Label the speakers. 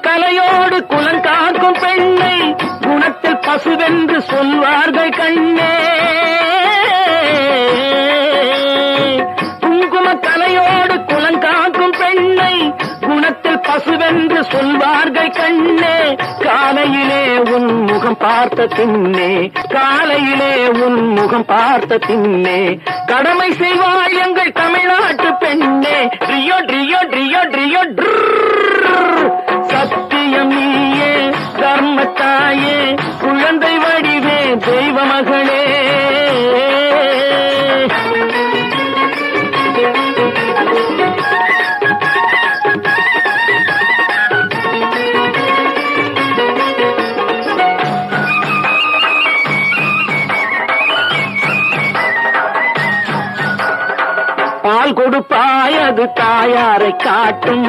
Speaker 1: கலையோடு குலங்காக்கும் பெண்ணை குணத்தில் பசுவென்று சொல்வார்கள் கண்ணே. குங்கும கலையோடு குலங்காக்கும் பெண்ணை குணத்தில் பசுவென்று சொல்வார்கள் கண்ணே. காலையிலே உன் முகம் பார்த்த பின்னே, காலையிலே உன் முகம் பார்த்த பின்னே கடமை செய்வாய் எங்கள் தமிழ்நாட்டு பெண்ணே. ட்ரியோ ட்ரியோ ட்ரியோ ட்ரியோ சத்தியம் நீயே, தர்மத்தாயே, குழந்தை வடிவே, தெய்வ மகளே. பால் கொடுப்பாய் அது தாயாரை காட்டும்,